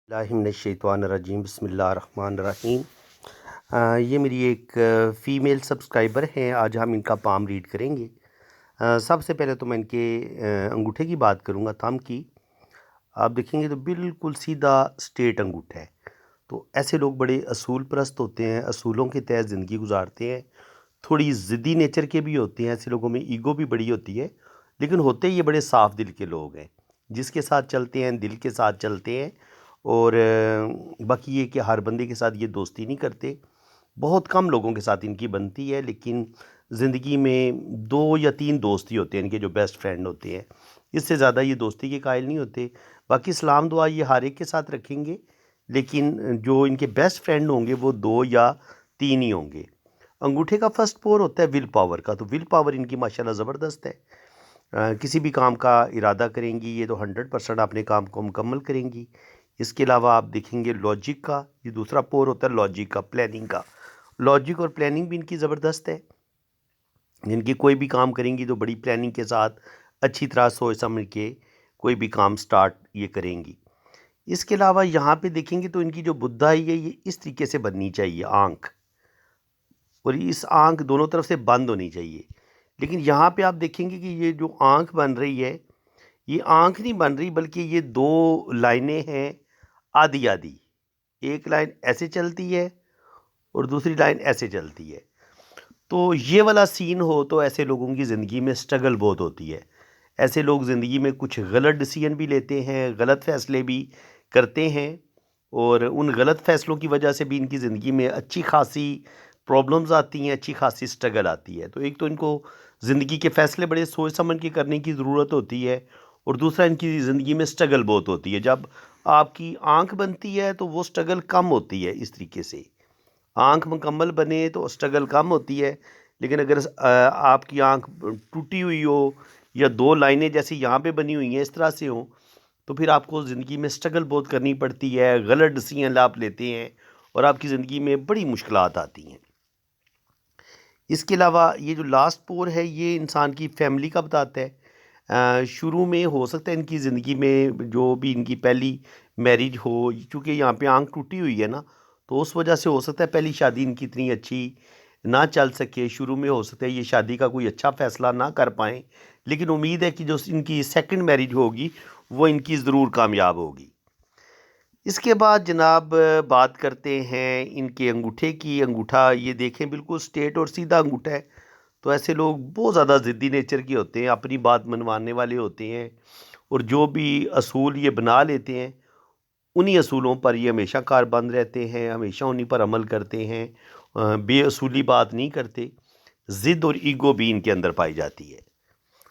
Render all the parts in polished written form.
बिस्मिल्लाहिर्रहमानिर्रहीम बिस्मिल्लाहिर्रहमानिर्रहीम। ये मेरी एक फ़ीमेल सब्सक्राइबर हैं। आज हम इनका पाम रीड करेंगे। सबसे पहले तो मैं इनके अंगूठे की बात करूँगा, थंब की। आप देखेंगे तो बिल्कुल सीधा स्ट्रेट अंगूठा है। तो ऐसे लोग बड़े असूल परस्त होते हैं, असूलों के तहत ज़िंदगी गुजारते हैं। थोड़ी ज़िद्दी नेचर के भी होते हैं, ऐसे लोगों में ईगो भी बड़ी होती है, लेकिन होते ये बड़े साफ़ दिल के लोग हैं। जिसके साथ चलते हैं दिल के साथ चलते हैं। और बाकी ये कि हर बंदे के साथ ये दोस्ती नहीं करते, बहुत कम लोगों के साथ इनकी बनती है। लेकिन ज़िंदगी में 2 या 3 दोस्त ही होते हैं इनके, जो बेस्ट फ्रेंड होते हैं। इससे ज़्यादा ये दोस्ती के कायल नहीं होते। बाकी सलाम दुआ ये हर एक के साथ रखेंगे, लेकिन जो इनके बेस्ट फ्रेंड होंगे वो 2 या 3 ही होंगे। अंगूठे का फर्स्ट पोर होता है विल पावर का, तो विल पावर इनकी माशाल्लाह ज़बरदस्त है। किसी भी काम का इरादा करेंगी ये तो 100% अपने काम को मुकम्मल करेंगी। इसके अलावा आप देखेंगे लॉजिक का, ये दूसरा पोर होता है लॉजिक का, प्लानिंग का। लॉजिक और प्लानिंग भी इनकी ज़बरदस्त है। इनकी कोई भी काम करेंगी तो बड़ी प्लानिंग के साथ अच्छी तरह सोच समझ के कोई भी काम स्टार्ट ये करेंगी। इसके अलावा यहाँ पे देखेंगे तो इनकी जो बुद्धाई है ये इस तरीके से बननी चाहिए, आँख, और इस आँख दोनों तरफ से बंद होनी चाहिए। लेकिन यहाँ पे आप देखेंगे कि ये जो आँख बन रही है, ये आँख नहीं बन रही, बल्कि ये 2 लाइनें हैं आधी आधी। एक लाइन ऐसे चलती है और दूसरी लाइन ऐसे चलती है। तो ये वाला सीन हो तो ऐसे लोगों की ज़िंदगी में स्ट्रगल बहुत होती है। ऐसे लोग ज़िंदगी में कुछ गलत डिसीजन भी लेते हैं, गलत फ़ैसले भी करते हैं, और उन गलत फ़ैसलों की वजह से भी इनकी ज़िंदगी में अच्छी खासी प्रॉब्लम्स आती हैं, अच्छी खासी स्ट्रगल आती है। तो एक तो इनको ज़िंदगी के फ़ैसले बड़े सोच समझ के करने की ज़रूरत होती है, और दूसरा इनकी ज़िंदगी में स्ट्रगल बहुत होती है। जब आपकी आँख बनती है तो वो स्ट्रगल कम होती है। इस तरीके से आँख मुकम्मल बने तो स्ट्रगल कम होती है। लेकिन अगर आपकी आँख टूटी हुई हो, या 2 लाइनें जैसी यहाँ पे बनी हुई हैं इस तरह से हों, तो फिर आपको ज़िंदगी में स्ट्रगल बहुत करनी पड़ती है, गलत डिसीजन आप लेते हैं और आपकी ज़िंदगी में बड़ी मुश्किलात आती हैं। इसके अलावा ये जो लास्ट पोर है ये इंसान की फैमिली का बताता है। शुरू में हो सकता है इनकी ज़िंदगी में जो भी इनकी पहली मैरिज हो, चूँकि यहाँ पे आँख टूटी हुई है ना, तो उस वजह से हो सकता है पहली शादी इनकी इतनी अच्छी ना चल सके। शुरू में हो सकता है ये शादी का कोई अच्छा फ़ैसला ना कर पाएँ, लेकिन उम्मीद है कि जो इनकी सेकंड मैरिज होगी वो इनकी ज़रूर कामयाब होगी। इसके बाद जनाब बात करते हैं इनके अंगूठे की। अंगूठा ये देखें बिल्कुल स्ट्रेट और सीधा अंगूठा है। तो ऐसे लोग बहुत ज़्यादा ज़िद्दी नेचर के होते हैं, अपनी बात मनवाने वाले होते हैं, और जो भी असूल ये बना लेते हैं उन्हीं असूलों पर ये हमेशा कारबंद रहते हैं, हमेशा उन्हीं पर अमल करते हैं। बेअसूली बात नहीं करते। ज़िद और ईगो भी इनके अंदर पाई जाती है,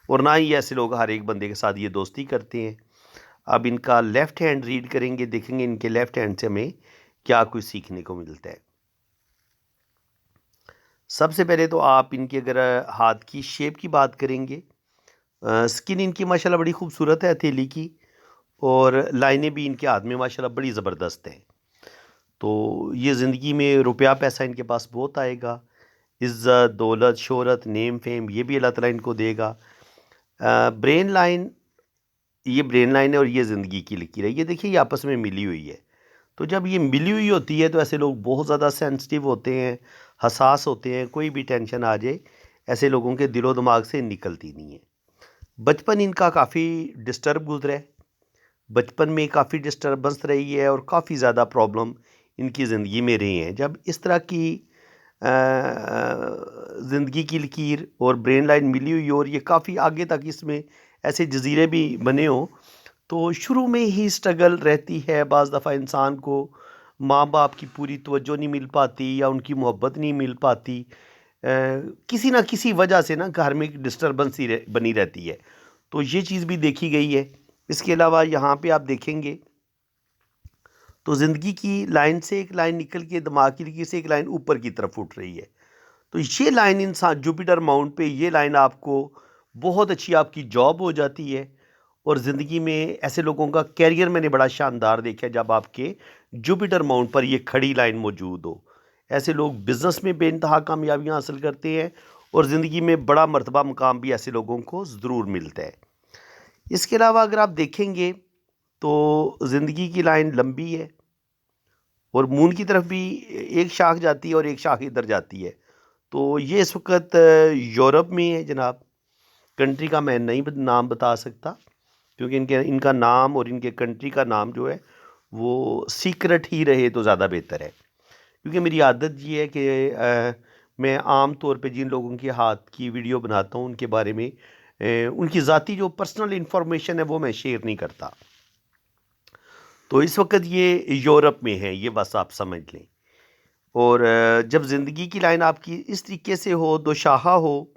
और ना ही ऐसे लोग हर एक बंदे के साथ ये दोस्ती करते हैं। अब इनका लेफ़्ट हैंड रीड करेंगे, देखेंगे इनके लेफ़्ट हैंड से हमें क्या कुछ सीखने को मिलता है। सबसे पहले तो आप इनकी अगर हाथ की शेप की बात करेंगे, स्किन इनकी माशाल्लाह बड़ी खूबसूरत है हथेली की, और लाइनें भी इनके हाथ में माशाल्लाह बड़ी ज़बरदस्त हैं। तो ये ज़िंदगी में रुपया पैसा इनके पास बहुत आएगा। इज़्ज़त, दौलत, शोहरत, नेम फेम ये भी अल्लाह ताला इनको देगा। ब्रेन लाइन, ये ब्रेन लाइन है और ये ज़िंदगी की लकीर है। ये देखिए ये आपस में मिली हुई है। तो जब ये मिली हुई होती है तो ऐसे लोग बहुत ज़्यादा सेंसिटिव होते हैं, हसास होते हैं। कोई भी टेंशन आ जाए ऐसे लोगों के दिलो दिमाग से निकलती नहीं है। बचपन इनका काफ़ी डिस्टर्ब गुजरा है। बचपन में काफ़ी डिस्टर्बेंस रही है और काफ़ी ज़्यादा प्रॉब्लम इनकी ज़िंदगी में रही हैं। जब इस तरह की ज़िंदगी की लकीर और ब्रेन लाइन मिली हुई हो और ये काफ़ी आगे तक इसमें ऐसे जजीरे भी बने हों, तो शुरू में ही स्ट्रगल रहती है। बाज़ दफ़ा इंसान को माँ बाप की पूरी तवज्जो नहीं मिल पाती, या उनकी मोहब्बत नहीं मिल पाती। किसी ना किसी वजह से ना घर में एक डिस्टर्बेंस ही बनी रहती है। तो ये चीज़ भी देखी गई है। इसके अलावा यहाँ पे आप देखेंगे तो ज़िंदगी की लाइन से एक लाइन निकल के दिमाग की लकीर से एक लाइन ऊपर की तरफ उठ रही है। तो ये लाइन इंसान जुपिटर माउंट पे, ये लाइन आपको बहुत अच्छी आपकी जॉब हो जाती है। और ज़िंदगी में ऐसे लोगों का कैरियर मैंने बड़ा शानदार देखा है जब आपके जुपिटर माउंट पर ये खड़ी लाइन मौजूद हो। ऐसे लोग बिज़नेस में बेइंतहा कामयाबियाँ हासिल करते हैं, और ज़िंदगी में बड़ा मर्तबा मुकाम भी ऐसे लोगों को ज़रूर मिलता है। इसके अलावा अगर आप देखेंगे तो ज़िंदगी की लाइन लंबी है और मून की तरफ भी एक शाख जाती है और एक शाख इधर जाती है। तो ये इस वक्त यूरोप में है जनाब। कंट्री का मैं नहीं नाम बता सकता, क्योंकि इनके इनका नाम और इनके कंट्री का नाम जो है वो सीक्रेट ही रहे तो ज़्यादा बेहतर है। क्योंकि मेरी आदत ये है कि मैं आम तौर पे जिन लोगों के हाथ की वीडियो बनाता हूँ उनके बारे में उनकी ज़ाती जो पर्सनल इन्फॉर्मेशन है वो मैं शेयर नहीं करता। तो इस वक्त ये यूरोप में है, ये बस आप समझ लें। और जब ज़िंदगी की लाइन आपकी इस तरीके से हो, दोशाहा हो,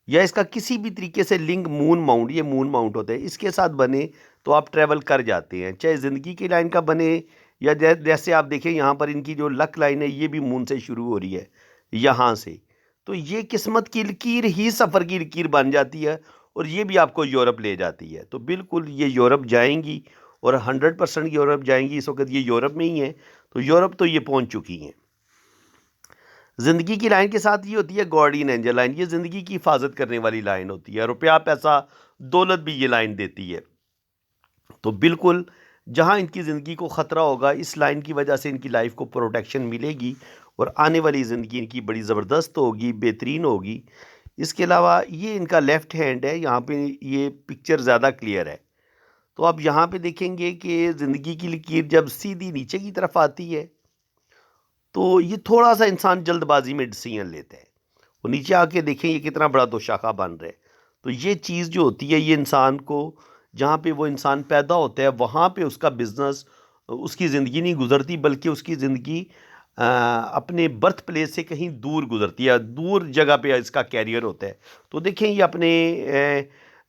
या इसका किसी भी तरीके से लिंक मून माउंट, ये मून माउंट होता है, इसके साथ बने तो आप ट्रैवल कर जाते हैं। चाहे ज़िंदगी की लाइन का बने या जैसे आप देखें यहाँ पर इनकी जो लक लाइन है ये भी मून से शुरू हो रही है यहाँ से। तो ये किस्मत की लकीर ही सफ़र की लकीर बन जाती है और ये भी आपको यूरोप ले जाती है। तो बिल्कुल ये यूरोप जाएंगी और 100% यूरोप जाएंगी। इस वक्त ये यूरोप में ही हैं, तो यूरोप तो ये पहुँच चुकी हैं। ज़िंदगी की लाइन के साथ ये होती है गार्डियन एंजल लाइन। ये ज़िंदगी की हिफाजत करने वाली लाइन होती है। रुपया पैसा दौलत भी ये लाइन देती है। तो बिल्कुल जहाँ इनकी ज़िंदगी को ख़तरा होगा, इस लाइन की वजह से इनकी लाइफ को प्रोटेक्शन मिलेगी और आने वाली ज़िंदगी इनकी बड़ी ज़बरदस्त होगी, बेहतरीन होगी। इसके अलावा ये इनका लेफ़्ट हैंड है, यहाँ पे ये पिक्चर ज़्यादा क्लियर है। तो आप यहाँ पे देखेंगे कि ज़िंदगी की लकीर जब सीधी नीचे की तरफ आती है तो ये थोड़ा सा इंसान जल्दबाजी में डिसीजन लेता है। वो नीचे आके देखें ये कितना बड़ा दोशाखा बन रहा है। तो ये चीज़ जो होती है ये इंसान को, जहाँ पे वो इंसान पैदा होता है वहाँ पे उसका बिजनेस, उसकी ज़िंदगी नहीं गुजरती, बल्कि उसकी ज़िंदगी अपने बर्थ प्लेस से कहीं दूर गुजरती है, दूर जगह पे इसका कैरियर होता है। तो देखें ये अपने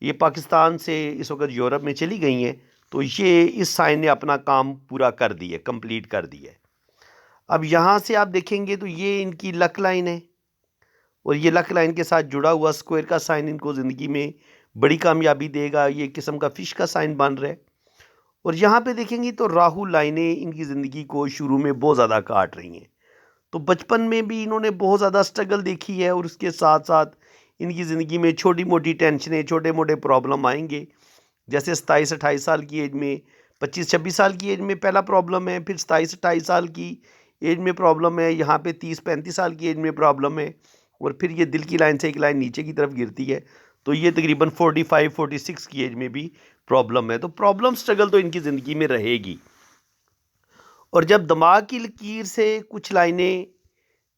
ये पाकिस्तान से इस वक्त यूरोप में चली गई हैं, तो ये इस साइन ने अपना काम पूरा कर दिया, कंप्लीट कर दिया है। अब यहाँ से आप देखेंगे तो ये इनकी लक लाइन है और ये लक लाइन के साथ जुड़ा हुआ स्क्वायर का साइन इनको ज़िंदगी में बड़ी कामयाबी देगा। ये किस्म का फिश का साइन बन रहा है। और यहाँ पे देखेंगे तो राहु लाइनें इनकी ज़िंदगी को शुरू में बहुत ज़्यादा काट रही हैं। तो बचपन में भी इन्होंने बहुत ज़्यादा स्ट्रगल देखी है और उसके साथ साथ इनकी ज़िंदगी में छोटी मोटी टेंशनें, छोटे मोटे प्रॉब्लम आएंगे। जैसे 27-28 साल की एज में, 25-26 साल की एज में पहला प्रॉब्लम है, फिर 27-28 साल की एज में प्रॉब्लम है, यहाँ पे 30-35 साल की एज में प्रॉब्लम है, और फिर ये दिल की लाइन से एक लाइन नीचे की तरफ गिरती है। तो ये तकरीबन 45-46 की एज में भी प्रॉब्लम है। तो प्रॉब्लम स्ट्रगल तो इनकी ज़िंदगी में रहेगी। और जब दिमाग की लकीर से कुछ लाइनें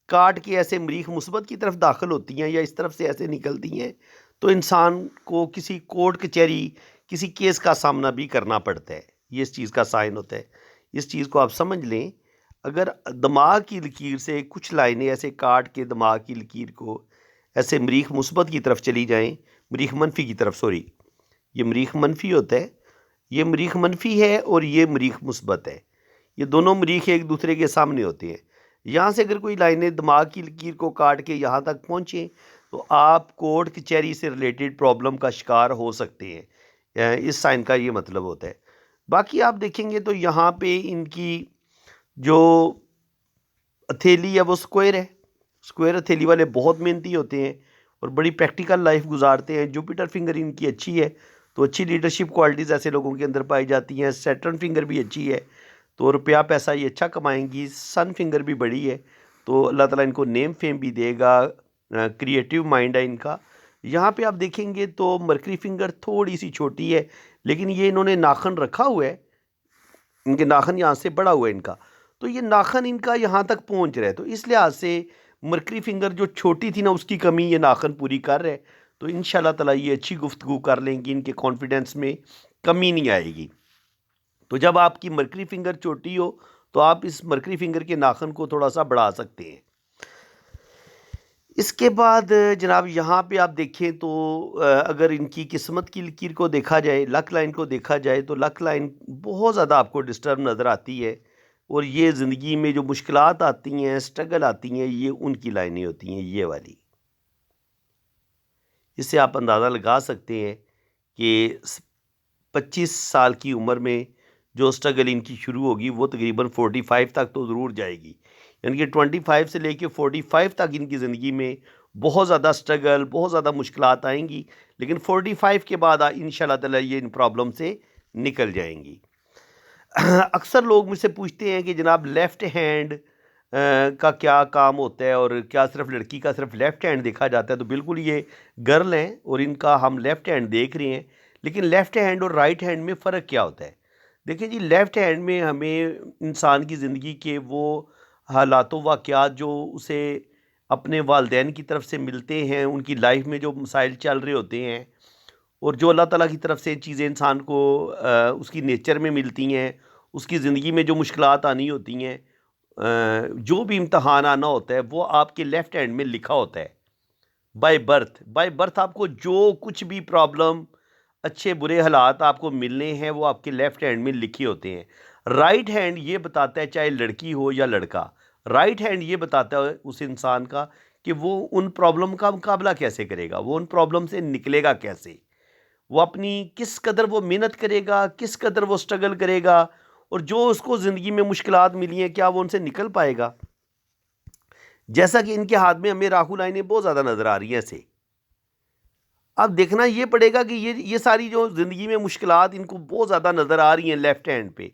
काट के ऐसे मरीख मुस्बत की तरफ दाखिल होती हैं या इस तरफ से ऐसे निकलती हैं, तो इंसान को किसी कोर्ट कचहरी, किसी केस का सामना भी करना पड़ता है। ये इस चीज़ का साइन होता है। इस चीज़ को आप समझ लें। अगर दिमाग की लकीर से कुछ लाइनें ऐसे काट के दिमाग की लकीर को ऐसे मरीख मुस्बत की तरफ चली जाएं, मरीख मनफी की तरफ, सॉरी, ये मरीख मनफी होता है, ये मरीख मनफी है और ये मरीख मुस्बत है। ये दोनों मरीख एक दूसरे के सामने होते हैं। यहाँ से अगर कोई लाइनें दिमाग की लकीर को काट के यहाँ तक पहुँचे तो आप कोर्ट कचहरी से रिलेटेड प्रॉब्लम का शिकार हो सकते हैं। इस साइन का ये मतलब होता है। बाकी आप देखेंगे तो यहाँ पे इनकी जो हथेली है वो स्क्वायर है। स्क्वायर हथेली वाले बहुत मेहनती होते हैं और बड़ी प्रैक्टिकल लाइफ गुजारते हैं। जुपिटर फिंगर इनकी अच्छी है, तो अच्छी लीडरशिप क्वालिटीज़ ऐसे लोगों के अंदर पाई जाती हैं। सैटर्न फिंगर भी अच्छी है, तो रुपया पैसा ये अच्छा कमाएंगी। सन फिंगर भी बड़ी है, तो अल्लाह ताला इनको नेम फेम भी देगा। क्रिएटिव माइंड है इनका। यहाँ पे आप देखेंगे तो मरकरी फिंगर थोड़ी सी छोटी है, लेकिन ये इन्होंने नाखन रखा हुआ है, इनके नाखन यहाँ से बड़ा हुआ है इनका, तो ये नाखन इनका यहाँ तक पहुँच रहा है। तो इस लिहाज से मरकरी फिंगर जो छोटी थी ना, उसकी कमी ये नाखन पूरी कर रहे हैं। तो इंशाल्लाह ताला ये अच्छी गुफ्तगू कर लेंगी, इनके कॉन्फिडेंस में कमी नहीं आएगी। तो जब आपकी मरकरी फिंगर छोटी हो तो आप इस मरकरी फिंगर के नाखन को थोड़ा सा बढ़ा सकते हैं। इसके बाद जनाब यहाँ पे आप देखें तो अगर इनकी किस्मत की लकीर को देखा जाए, लक लाइन को देखा जाए, तो लक लाइन बहुत ज़्यादा आपको डिस्टर्ब नज़र आती है। और ये ज़िंदगी में जो मुश्किलात आती हैं, स्ट्रगल आती हैं, ये उनकी लाइनें होती हैं, ये वाली। इससे आप अंदाज़ा लगा सकते हैं कि 25 साल की उम्र में जो स्ट्रगल इनकी शुरू होगी वो तकरीबन 45 तक तो ज़रूर जाएगी। यानी कि 25 से लेके 45 तक इनकी ज़िंदगी में बहुत ज़्यादा स्ट्रगल, बहुत ज़्यादा मुश्किलात आएंगी। लेकिन 45 के बाद इंशाल्लाह ताला ये इन प्रॉब्लम से निकल जाएंगी। अक्सर लोग मुझसे पूछते हैं कि जनाब लेफ़्ट हैंड का क्या काम होता है और क्या सिर्फ लड़की का सिर्फ लेफ़्ट हैंड देखा जाता है। तो बिल्कुल ये गर्ल हैं और इनका हम लेफ़्ट हैंड देख रहे हैं, लेकिन लेफ़्ट हैंड और राइट हैंड में फ़र्क क्या होता है? देखिए जी, लेफ़्ट हैंड में हमें इंसान की ज़िंदगी के वो हालातों वाक़यात जो उसे अपने वालिदैन की तरफ से मिलते हैं, उनकी लाइफ़ में जो मसाइल चल रहे होते हैं और जो अल्लाह ताला की तरफ से चीज़ें इंसान को उसकी नेचर में मिलती हैं, उसकी ज़िंदगी में जो मुश्किलात आनी होती हैं, जो भी इम्तहान आना होता है, वो आपके लेफ़्ट हैंड में लिखा होता है। बाय बर्थ आपको जो कुछ भी प्रॉब्लम, अच्छे बुरे हालात आपको मिलने हैं, वो आपके लेफ़्ट हैंड में लिखे होते हैं। राइट हैंड ये बताता है, चाहे लड़की हो या लड़का, राइट हैंड ये बताता है उस इंसान का कि वो उन प्रॉब्लम का मुकाबला कैसे करेगा, वो उन प्रॉब्लम से निकलेगा कैसे। वो अपनी किस कदर वो मेहनत करेगा, किस कदर वो स्ट्रगल करेगा और जो उसको ज़िंदगी में मुश्किलात मिली हैं, क्या वो उनसे निकल पाएगा? जैसा कि इनके हाथ में हमें राहु लाइनें बहुत ज़्यादा नज़र आ रही हैं ऐसे। अब देखना ये पड़ेगा कि ये सारी जो ज़िंदगी में मुश्किलात इनको बहुत ज़्यादा नज़र आ रही हैं लेफ़्ट हैंड पे,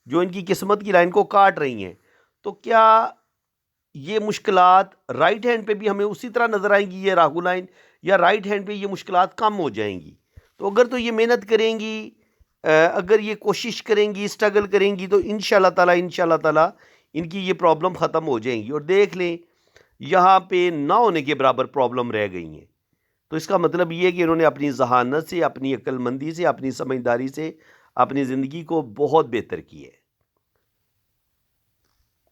जो इनकी किस्मत की लाइन को काट रही हैं, तो क्या ये मुश्किलात राइट हैंड पे भी हमें उसी तरह नज़र आएँगी ये राहु लाइन, या राइट हैंड पे ये मुश्किलात कम हो जाएँगी? तो अगर तो ये मेहनत करेंगी, अगर ये कोशिश करेंगी, स्ट्रगल करेंगी, तो इंशाल्लाह ताला इनकी ये प्रॉब्लम ख़त्म हो जाएँगी। और देख लें, यहाँ पे ना होने के बराबर प्रॉब्लम रह गई हैं। तो इसका मतलब ये है कि इन्होंने अपनी ज़हानत से, अपनी अक्लमंदी से, अपनी समझदारी से अपनी ज़िंदगी को बहुत बेहतर की है।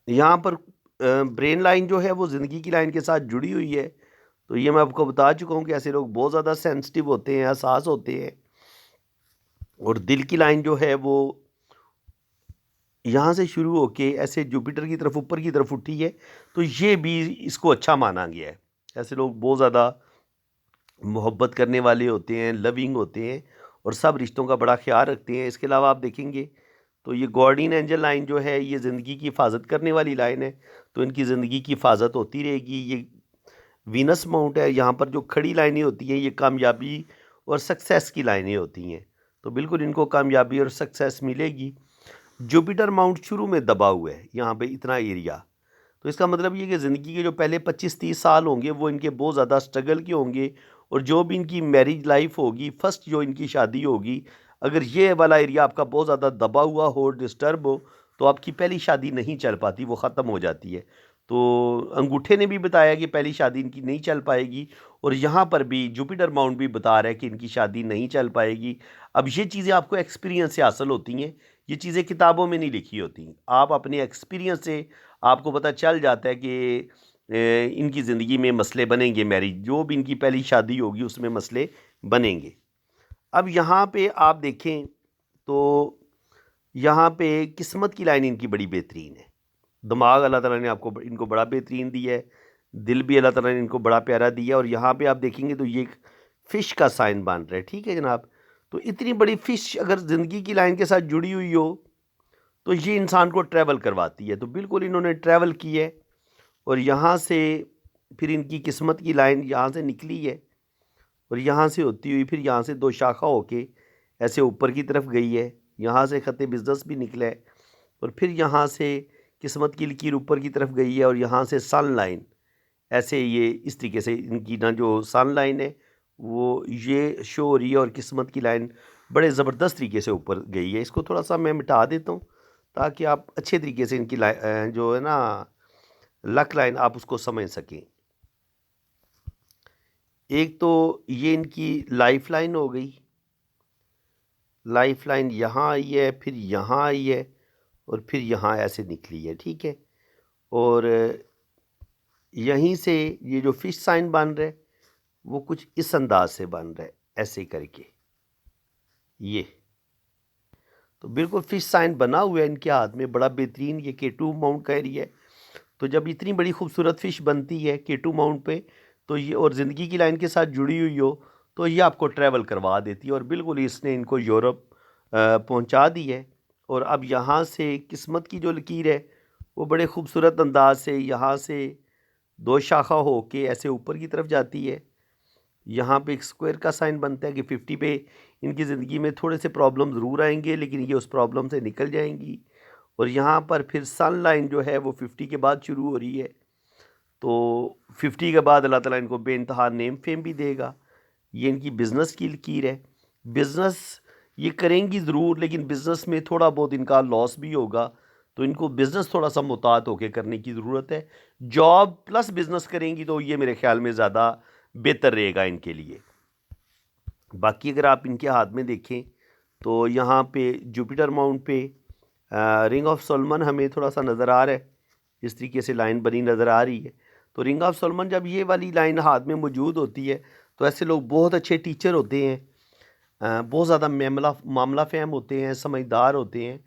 यहाँ पर ब्रेन लाइन जो है वो ज़िंदगी की लाइन के साथ जुड़ी हुई है। तो ये मैं आपको बता चुका हूँ कि ऐसे लोग बहुत ज़्यादा सेंसिटिव होते हैं, हसास होते हैं। और दिल की लाइन जो है वो यहाँ से शुरू होके ऐसे जुपिटर की तरफ, ऊपर की तरफ उठी है, तो ये भी इसको अच्छा माना गया है। ऐसे लोग बहुत ज़्यादा मोहब्बत करने वाले होते हैं, लविंग होते हैं और सब रिश्तों का बड़ा ख्याल रखते हैं। इसके अलावा आप देखेंगे तो ये गार्डियन एंजल लाइन जो है, ये ज़िंदगी की हिफाजत करने वाली लाइन है, तो इनकी ज़िंदगी की हिफाजत होती रहेगी। ये वीनस माउंट है, यहाँ पर जो खड़ी लाइनें होती हैं, ये कामयाबी और सक्सेस की लाइनें होती हैं, तो बिल्कुल इनको कामयाबी और सक्सेस मिलेगी। जुपिटर माउंट शुरू में दबा हुआ है यहाँ पे इतना एरिया, तो इसका मतलब ये कि ज़िंदगी के जो पहले 25-30 साल होंगे वो इनके बहुत ज़्यादा स्ट्रगल के होंगे। और जो भी इनकी मैरिज लाइफ होगी, फर्स्ट जो इनकी शादी होगी, अगर ये वाला एरिया आपका बहुत ज़्यादा दबा हुआ हो, डिस्टर्ब हो, तो आपकी पहली शादी नहीं चल पाती, वो ख़त्म हो जाती है। तो अंगूठे ने भी बताया कि पहली शादी इनकी नहीं चल पाएगी और यहाँ पर भी जुपिटर माउंट भी बता रहा है कि इनकी शादी नहीं चल पाएगी। अब ये चीज़ें आपको एक्सपीरियंस से हासिल होती हैं, ये चीज़ें किताबों में नहीं लिखी होती। आप अपने एक्सपीरियंस से आपको पता चल जाता है कि इनकी ज़िंदगी में मसले बनेंगे, मैरिज जो भी इनकी पहली शादी होगी उसमें मसले बनेंगे। अब यहाँ पे आप देखें तो यहाँ पे किस्मत की लाइन इनकी बड़ी बेहतरीन है। दिमाग अल्लाह ताला ने आपको इनको बड़ा बेहतरीन दिया है, दिल भी अल्लाह ताला ने इनको बड़ा प्यारा दिया है। और यहाँ पे आप देखेंगे तो ये एक फ़िश का साइन बन रहा है, ठीक है जनाब। तो इतनी बड़ी फ़िश अगर ज़िंदगी की लाइन के साथ जुड़ी हुई हो, तो ये इंसान को ट्रैवल करवाती है। तो बिल्कुल इन्होंने ट्रैवल की है और यहाँ से फिर इनकी किस्मत की लाइन यहाँ से निकली है और यहाँ से होती हुई फिर यहाँ से दो शाखा होके ऐसे ऊपर की तरफ गई है। यहाँ से ख़त बिज़नेस भी निकला है और फिर यहाँ से किस्मत की लकीर ऊपर की तरफ गई है और यहाँ से सन लाइन ऐसे ये इस तरीके से इनकी ना जो सन लाइन है वो ये शो हो रही है और किस्मत की लाइन बड़े ज़बरदस्त तरीके से ऊपर गई है। इसको थोड़ा सा मैं मिटा देता हूँ ताकि आप अच्छे तरीके से इनकी जो है ना लक लाइन आप उसको समझ सकें। एक तो ये इनकी लाइफ लाइन हो गई, लाइफ लाइन यहाँ आई है, फिर यहाँ आई है और फिर यहाँ ऐसे निकली है, ठीक है। और यहीं से ये जो फिश साइन बन रहा है वो कुछ इस अंदाज से बन रहा है, ऐसे करके ये तो बिल्कुल फिश साइन बना हुआ है इनके हाथ में, बड़ा बेहतरीन। ये K2 माउंट का एरिया है। तो जब इतनी बड़ी खूबसूरत फ़िश बनती है K2 माउंट पे, तो ये और ज़िंदगी की लाइन के साथ जुड़ी हुई हो, तो ये आपको ट्रैवल करवा देती है और बिल्कुल इसने इनको यूरोप पहुंचा दी है। और अब यहाँ से किस्मत की जो लकीर है वो बड़े खूबसूरत अंदाज से यहाँ से दो शाखा होके ऐसे ऊपर की तरफ जाती है। यहाँ पे एक स्क्वायर का साइन बनता है कि 50 पे इनकी ज़िंदगी में थोड़े से प्रॉब्लम ज़रूर आएंगे, लेकिन ये उस प्रॉब्लम से निकल जाएंगी। और यहाँ पर फिर सन लाइन जो है वो 50 के बाद शुरू हो रही है, तो 50 के बाद अल्लाह ताला इनको बेइंतहा नेम फेम भी देगा। ये इनकी बिज़नेस की लकीर है। बिज़नेस ये करेंगी ज़रूर, लेकिन बिज़नेस में थोड़ा बहुत इनका लॉस भी होगा, तो इनको बिज़नेस थोड़ा सा मुहतात होकर करने की ज़रूरत है। जॉब प्लस बिज़नेस करेंगी तो ये मेरे ख्याल में ज़्यादा बेहतर रहेगा इनके लिए। बाकी अगर आप इनके हाथ में देखें तो यहाँ पे जुपिटर माउंट पे रिंग ऑफ सोलमन हमें थोड़ा सा नज़र आ रहा है, इस तरीके से लाइन बनी नज़र आ रही है। तो रिंग ऑफ सोलमन जब ये वाली लाइन हाथ में मौजूद होती है तो ऐसे लोग बहुत अच्छे टीचर होते हैं, बहुत ज़्यादा मामला फ़हम होते हैं, समझदार होते हैं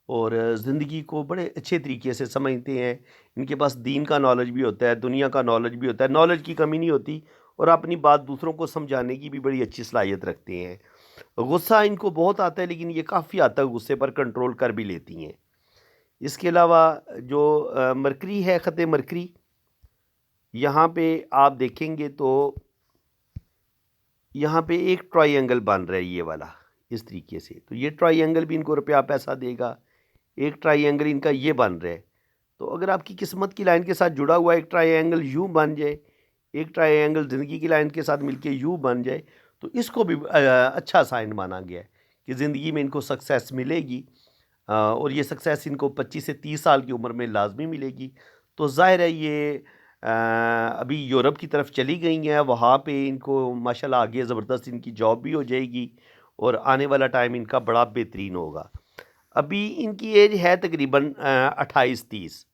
और ज़िंदगी को बड़े अच्छे तरीके से समझते हैं। इनके पास दीन का नॉलेज भी होता है, दुनिया का नॉलेज भी होता है, नॉलेज की कमी नहीं होती और अपनी बात दूसरों को समझाने की भी बड़ी अच्छी सलाहियत रखते हैं। गुस्सा इनको बहुत आता है, लेकिन ये काफ़ी हद तक गुस्से पर कंट्रोल कर भी लेती हैं। इसके अलावा जो मरकरी है, ख़त मरकरी, यहाँ पे आप देखेंगे तो यहाँ पे एक ट्रायंगल बन रहा है ये वाला, इस तरीके से। तो ये ट्रायंगल भी इनको रुपया पैसा देगा। एक ट्रायंगल इनका ये बन रहा है। तो अगर आपकी किस्मत की लाइन के साथ जुड़ा हुआ एक ट्रायंगल यूँ बन जाए, एक ट्रायंगल ज़िंदगी की लाइन के साथ मिलके यूँ बन जाए, तो इसको भी अच्छा साइन माना गया है कि ज़िंदगी में इनको सक्सेस मिलेगी। और ये सक्सेस इनको 25 से 30 साल की उम्र में लाजमी मिलेगी। तो ज़ाहिर है ये अभी यूरोप की तरफ चली गई हैं, वहाँ पे इनको माशाल्लाह आगे ज़बरदस्त इनकी जॉब भी हो जाएगी और आने वाला टाइम इनका बड़ा बेहतरीन होगा। अभी इनकी एज है तकरीबन 28-30,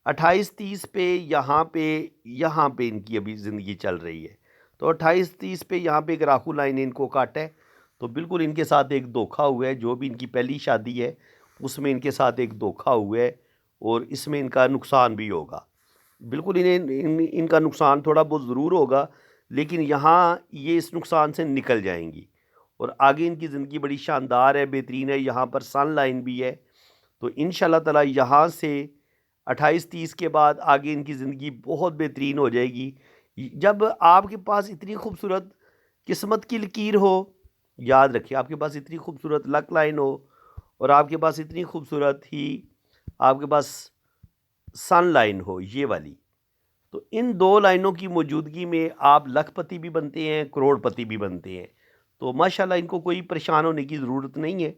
28-30 पे यहाँ पे इनकी अभी ज़िंदगी चल रही है। तो 28-30 पे यहाँ पे एक राहु लाइन ने इनको काटा है, तो बिल्कुल इनके साथ एक धोखा हुआ है। जो भी इनकी पहली शादी है उसमें इनके साथ एक धोखा हुआ है और इसमें इनका नुकसान भी होगा। बिल्कुल इनका नुकसान थोड़ा बहुत ज़रूर होगा, लेकिन यहाँ ये इस नुकसान से निकल जाएंगी और आगे इनकी ज़िंदगी बड़ी शानदार है, बेहतरीन है। यहाँ पर सन लाइन भी है, तो इंशाल्लाह ताला यहाँ से 28-30 के बाद आगे इनकी ज़िंदगी बहुत बेहतरीन हो जाएगी। जब आपके पास इतनी खूबसूरत किस्मत की लकीर हो, याद रखिए, आपके पास इतनी खूबसूरत लक लाइन हो और आपके पास इतनी खूबसूरत ही आपके पास सन लाइन हो, ये वाली, तो इन दो लाइनों की मौजूदगी में आप लखपति भी बनते हैं, करोड़पति भी बनते हैं। तो माशाल्लाह इनको कोई परेशान होने की ज़रूरत नहीं है।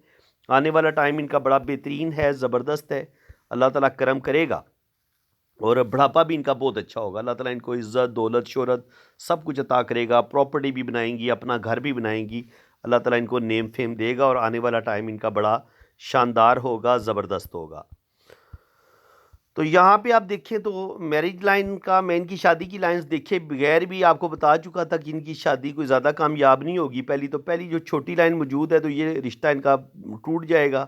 आने वाला टाइम इनका बड़ा बेहतरीन है, ज़बरदस्त है। अल्लाह ताला करम करेगा और बुढ़ापा भी इनका बहुत अच्छा होगा। अल्लाह ताला इनको इज़्ज़त, दौलत, शोहरत सब कुछ अता करेगा। प्रॉपर्टी भी बनाएंगी, अपना घर भी बनाएंगी। अल्लाह ताला इनको नेम फेम देगा और आने वाला टाइम इनका बड़ा शानदार होगा, ज़बरदस्त होगा। तो यहाँ पे आप देखें तो मैरिज लाइन का, मैं इनकी शादी की लाइंस देखे बगैर भी आपको बता चुका था कि इनकी शादी कोई ज़्यादा कामयाब नहीं होगी। पहली जो छोटी लाइन मौजूद है, तो ये रिश्ता इनका टूट जाएगा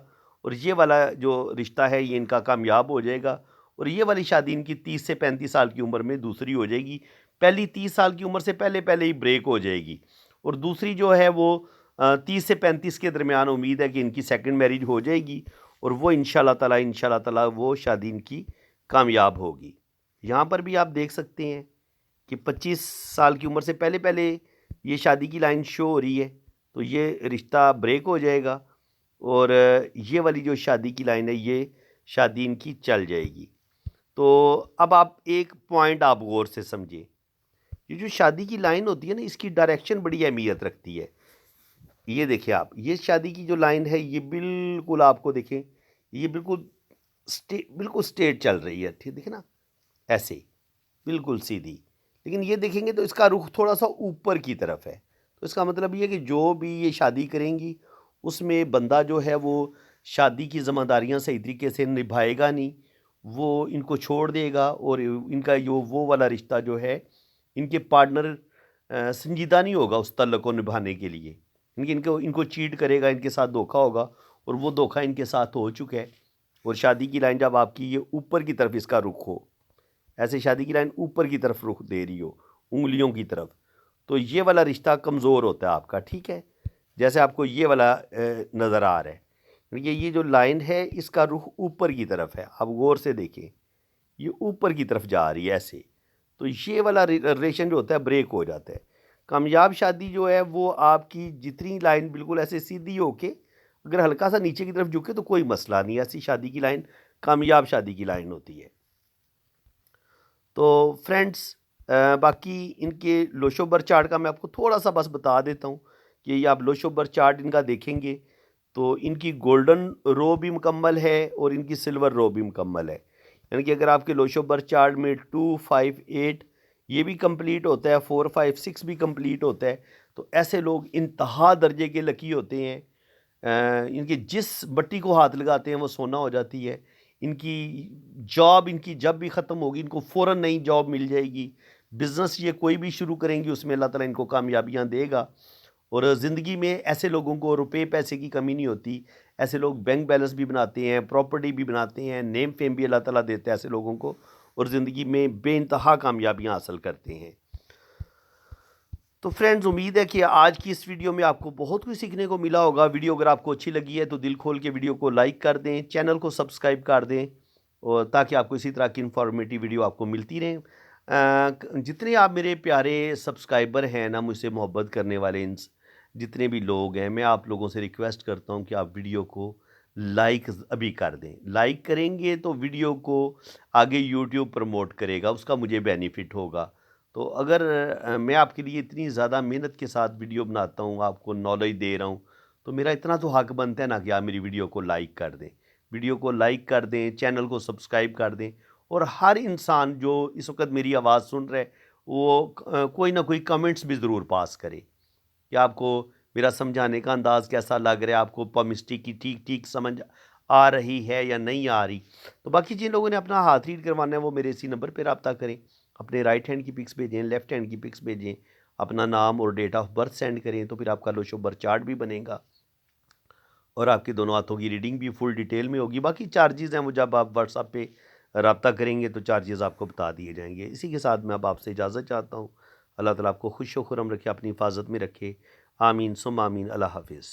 और ये वाला जो रिश्ता है ये इनका कामयाब हो जाएगा। और ये वाली शादी इनकी 30 से 35 साल की उम्र में दूसरी हो जाएगी। पहली 30 साल की उम्र से पहले पहले ही ब्रेक हो जाएगी और दूसरी जो है वो 30 से 35 के दरमियान उम्मीद है कि इनकी सेकंड मैरिज हो जाएगी और वो इंशाल्लाह ताला वो शादी इनकी कामयाब होगी। यहाँ पर भी आप देख सकते हैं कि 25 साल की उम्र से पहले पहले ये शादी की लाइन शो हो रही है, तो ये रिश्ता ब्रेक हो जाएगा और ये वाली जो शादी की लाइन है ये शादी इनकी चल जाएगी। तो अब आप एक पॉइंट आप गौर से समझिए, ये जो शादी की लाइन होती है ना, इसकी डायरेक्शन बड़ी अहमियत रखती है। ये देखिए आप, ये शादी की जो लाइन है ये बिल्कुल आपको देखें, ये बिल्कुल स्ट्रेट चल रही है, ठीक देखिए ना, ऐसे बिल्कुल सीधी। लेकिन ये देखेंगे तो इसका रुख थोड़ा सा ऊपर की तरफ है। तो इसका मतलब ये है कि जो भी ये शादी करेंगी उसमें बंदा जो है वो शादी की ज़िम्मेदारियां सही तरीके से निभाएगा नहीं, वो इनको छोड़ देगा और इनका जो वो वाला रिश्ता जो है, इनके पार्टनर संजीदा नहीं होगा उस तल्लक को निभाने के लिए। इनको इनको चीट करेगा, इनके साथ धोखा होगा और वो धोखा इनके साथ हो चुका है। और शादी की लाइन जब आपकी ये ऊपर की तरफ इसका रुख हो, ऐसे शादी की लाइन ऊपर की तरफ रुख दे रही हो, उंगलियों की तरफ, तो ये वाला रिश्ता कमज़ोर होता है आपका, ठीक है। जैसे आपको ये वाला नज़र आ रहा है, ये जो लाइन है इसका रुख ऊपर की तरफ है, आप गौर से देखें, ये ऊपर की तरफ जा रही है ऐसे। तो ये वाला रिलेशन जो होता है ब्रेक हो जाता है। कामयाब शादी जो है वो आपकी जितनी लाइन बिल्कुल ऐसे सीधी होके अगर हल्का सा नीचे की तरफ झुके तो कोई मसला नहीं, ऐसी शादी की लाइन कामयाब शादी की लाइन होती है। तो फ्रेंड्स, बाकी इनके लोशोबर चार्ट का मैं आपको थोड़ा सा बस बता देता हूँ कि ये आप लोशोबर चार्ट इनका देखेंगे तो इनकी गोल्डन रो भी मुकम्मल है और इनकी सिल्वर रो भी मुकम्मल है। यानी कि अगर आपके लोशोबर चार्ट में 2, 5, 8 ये भी कंप्लीट होता है, 4, 5, 6 भी कंप्लीट होता है, तो ऐसे लोग इंतहा दर्जे के लकी होते हैं। इनके जिस बट्टी को हाथ लगाते हैं वो सोना हो जाती है। इनकी जॉब इनकी जब भी ख़त्म होगी इनको फ़ौरन नई जॉब मिल जाएगी। बिज़नेस ये कोई भी शुरू करेंगे उसमें अल्लाह ताला इनको कामयाबियाँ देगा और ज़िंदगी में ऐसे लोगों को रुपए पैसे की कमी नहीं होती। ऐसे लोग बैंक बैलेंस भी बनाते हैं, प्रॉपर्टी भी बनाते हैं, नेम फेम भी अल्लाह ताला देता है ऐसे लोगों को और ज़िंदगी में बेइंतहा कामयाबियाँ हासिल करते हैं। तो फ्रेंड्स, उम्मीद है कि आज की इस वीडियो में आपको बहुत कुछ सीखने को मिला होगा। वीडियो अगर आपको अच्छी लगी है तो दिल खोल के वीडियो को लाइक कर दें, चैनल को सब्सक्राइब कर दें और ताकि आपको इसी तरह की इन्फॉर्मेटिव वीडियो आपको मिलती रहें। जितने आप मेरे प्यारे सब्सक्राइबर हैं ना, मुझसे मोहब्बत करने वाले जितने भी लोग हैं, मैं आप लोगों से रिक्वेस्ट करता हूं कि आप वीडियो को लाइक अभी कर दें। लाइक करेंगे तो वीडियो को आगे यूट्यूब प्रमोट करेगा, उसका मुझे बेनिफिट होगा। तो अगर मैं आपके लिए इतनी ज़्यादा मेहनत के साथ वीडियो बनाता हूँ, आपको नॉलेज दे रहा हूँ, तो मेरा इतना तो हक बनता है ना कि आप मेरी वीडियो को लाइक कर दें। वीडियो को लाइक कर दें, चैनल को सब्सक्राइब कर दें और हर इंसान जो इस वक्त मेरी आवाज़ सुन रहा है वो कोई ना कोई कमेंट्स भी ज़रूर पास करे कि आपको मेरा समझाने का अंदाज़ कैसा लग रहा है, आपको पमिस्ट्री की ठीक ठीक समझ आ रही है या नहीं आ रही। तो बाकी जिन लोगों ने अपना हाथ रीड करवाना है वो मेरे इसी नंबर पर रब्ता करें। अपने राइट हैंड की पिक्स भेजें, लेफ्ट हैंड की पिक्स भेजें, अपना नाम और डेट ऑफ बर्थ सेंड करें तो फिर आपका लोशोबर चार्ट भी बनेगा और आपके दोनों हाथों की रीडिंग भी फुल डिटेल में होगी। बाकी चार्जेज़ हैं वो जब आप व्हाट्सएप पे रब्ता करेंगे तो चार्जेज़ आपको बता दिए जाएंगे। इसी के साथ मैं अब आपसे इजाज़त चाहता हूँ। अल्लाह ताला आपको खुश व खुर्रम रखे, अपनी हिफाजत में रखे। आमीन सुम आमीन। अल्लाह हाफिज़।